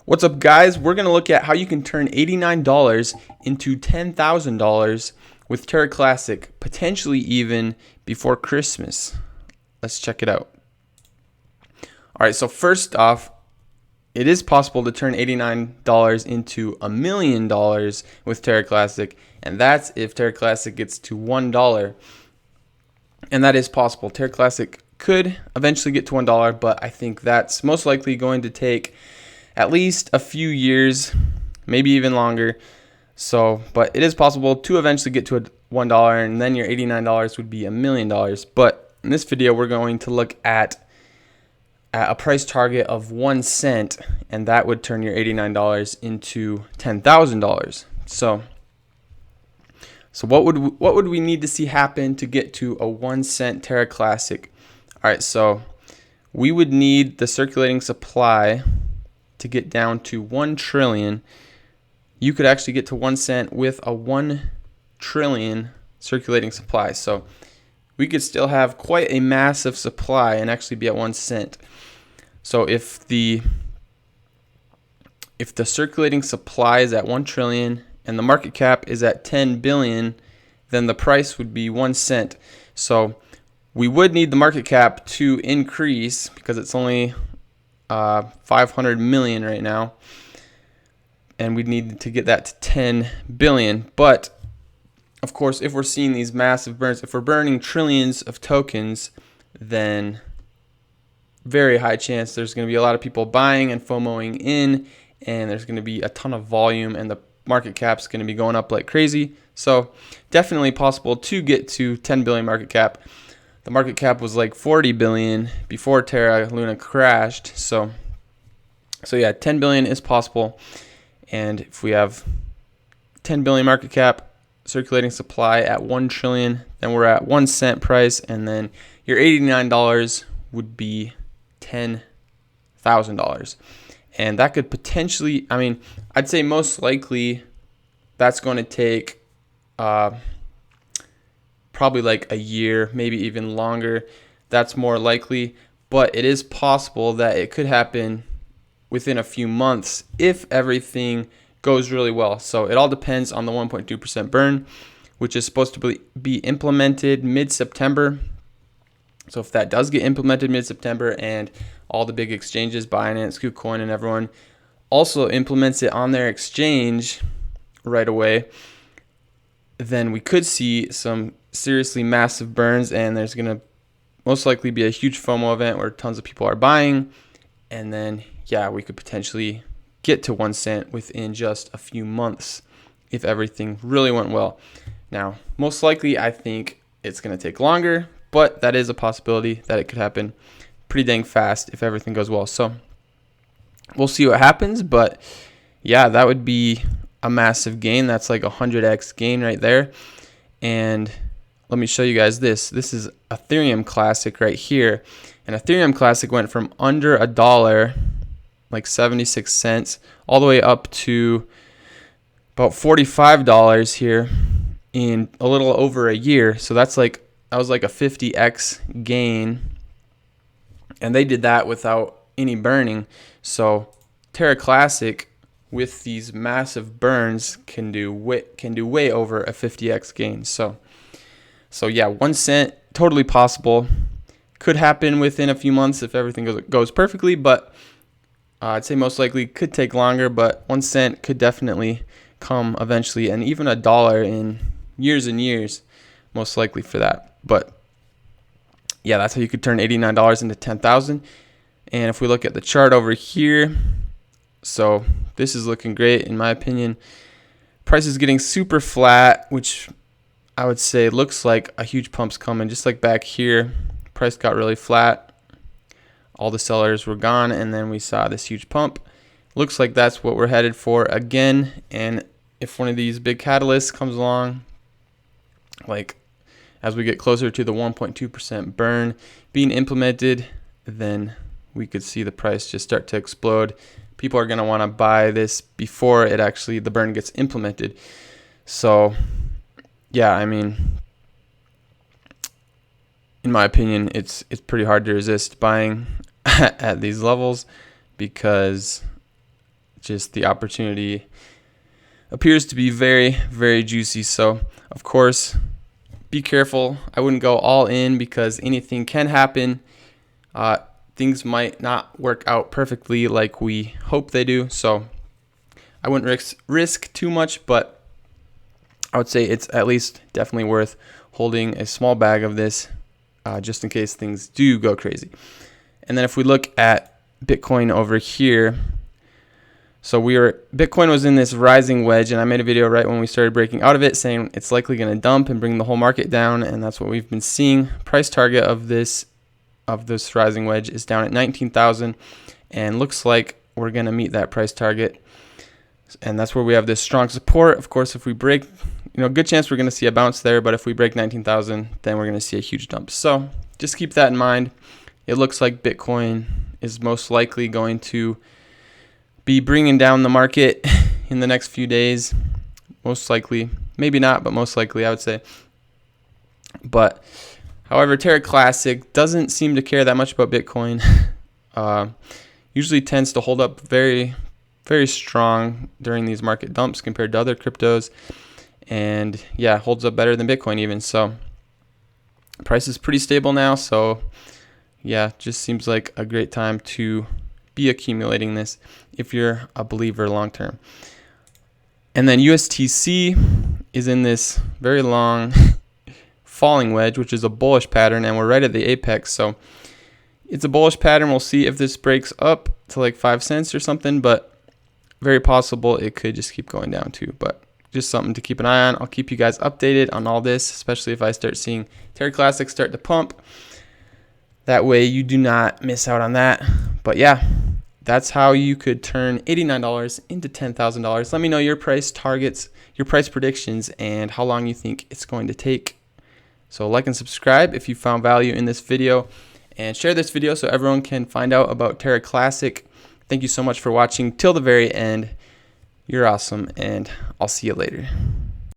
What's up, guys? We're going to look at how you can turn $89 into $10,000 with Terra Classic, potentially even before Christmas. Let's check it out. All right, so first off, it is possible to turn $89 into $1 million with Terra Classic, and that's if Terra Classic gets to $1. And that is possible. Terra Classic could eventually get to $1, but I think that's most likely going to take at least a few years, maybe even longer. So, but it is possible to eventually get to $1, and then your $89 would be $1 million. But in this video, we're going to look at a price target of 1 cent, and that would turn your $89 into $10,000. So what would we need to see happen to get to a 1 cent Terra Classic? All right, so we would need the circulating supply to get down to 1 trillion. You could actually get to 1 cent with a 1 trillion circulating supply. So we could still have quite a massive supply and actually be at 1 cent. So if the circulating supply is at 1 trillion and the market cap is at 10 billion, then the price would be 1 cent. So we would need the market cap to increase because it's only 500 million right now, and we need to get that to 10 billion. But of course, if we're seeing these massive burns, if we're burning trillions of tokens, then very high chance there's going to be a lot of people buying and FOMOing in, and there's going to be a ton of volume, and the market cap's going to be going up like crazy. So definitely possible to get to 10 billion market cap. The market cap was like 40 billion before Terra Luna crashed. So yeah, 10 billion is possible. And if we have 10 billion market cap, circulating supply at 1 trillion, then we're at 1 cent price, and then your $89 would be $10,000. And that could potentially, I mean, I'd say most likely that's going to take probably like a year, maybe even longer. That's more likely, but it is possible that it could happen within a few months if everything goes really well. So it all depends on the 1.2% burn, which is supposed to be implemented mid-September. So if that does get implemented mid-September and all the big exchanges, Binance, KuCoin, and everyone also implements it on their exchange right away, then we could see some seriously massive burns, and there's going to most likely be a huge FOMO event where tons of people are buying, and then yeah, we could potentially get to 1 cent within just a few months if everything really went well. Now, most likely I think it's going to take longer, but that is a possibility that it could happen pretty dang fast if everything goes well. So we'll see what happens, but yeah, that would be a massive gain. That's like 100x gain right there. And let me show you guys this. This is Ethereum Classic right here. And Ethereum Classic went from under $1, like 76 cents, all the way up to about $45 here in a little over a year. So that was like a 50x gain. And they did that without any burning. So Terra Classic with these massive burns can do way over a 50x gain. So yeah, 1 cent, totally possible. Could happen within a few months if everything goes perfectly, but I'd say most likely could take longer, but 1 cent could definitely come eventually, and even $1 in years and years, most likely for that. But yeah, that's how you could turn $89 into 10,000. And if we look at the chart over here, so this is looking great in my opinion. Price is getting super flat, which I would say looks like a huge pump's coming. Just like back here, price got really flat. All the sellers were gone, and then we saw this huge pump. Looks like that's what we're headed for again. And if one of these big catalysts comes along, like as we get closer to the 1.2% burn being implemented, then we could see the price just start to explode. People are going to want to buy this before the burn gets implemented. So yeah, I mean, in my opinion, it's pretty hard to resist buying at these levels because just the opportunity appears to be very, very juicy. So of course, be careful. I wouldn't go all in because anything can happen. Things might not work out perfectly like we hope they do. So I wouldn't risk too much, but I would say it's at least definitely worth holding a small bag of this just in case things do go crazy. And then if we look at Bitcoin over here, so Bitcoin was in this rising wedge, and I made a video right when we started breaking out of it saying it's likely going to dump and bring the whole market down, and that's what we've been seeing. Price target of this rising wedge is down at 19,000, and looks like we're going to meet that price target. And that's where we have this strong support. Of course, if we break, good chance we're going to see a bounce there, but if we break 19,000, then we're going to see a huge dump. So just keep that in mind. It looks like Bitcoin is most likely going to be bringing down the market in the next few days. Most likely, maybe not, but most likely I would say. But however, Terra Classic doesn't seem to care that much about Bitcoin. Usually tends to hold up very, very strong during these market dumps compared to other cryptos. And yeah, holds up better than Bitcoin even. So price is pretty stable now. So yeah, just seems like a great time to be accumulating this if you're a believer long term. And then USTC is in this very long falling wedge, which is a bullish pattern, and we're right at the apex. So it's a bullish pattern. We'll see if this breaks up to like 5 cents or something, but very possible it could just keep going down too. But just something to keep an eye on. I'll keep you guys updated on all this, especially if I start seeing Terra Classic start to pump. That way you do not miss out on that. But yeah, that's how you could turn $89 into $10,000. Let me know your price targets, your price predictions, and how long you think it's going to take. So like and subscribe if you found value in this video, and share this video so everyone can find out about Terra Classic. Thank you so much for watching till the very end. You're awesome, and I'll see you later.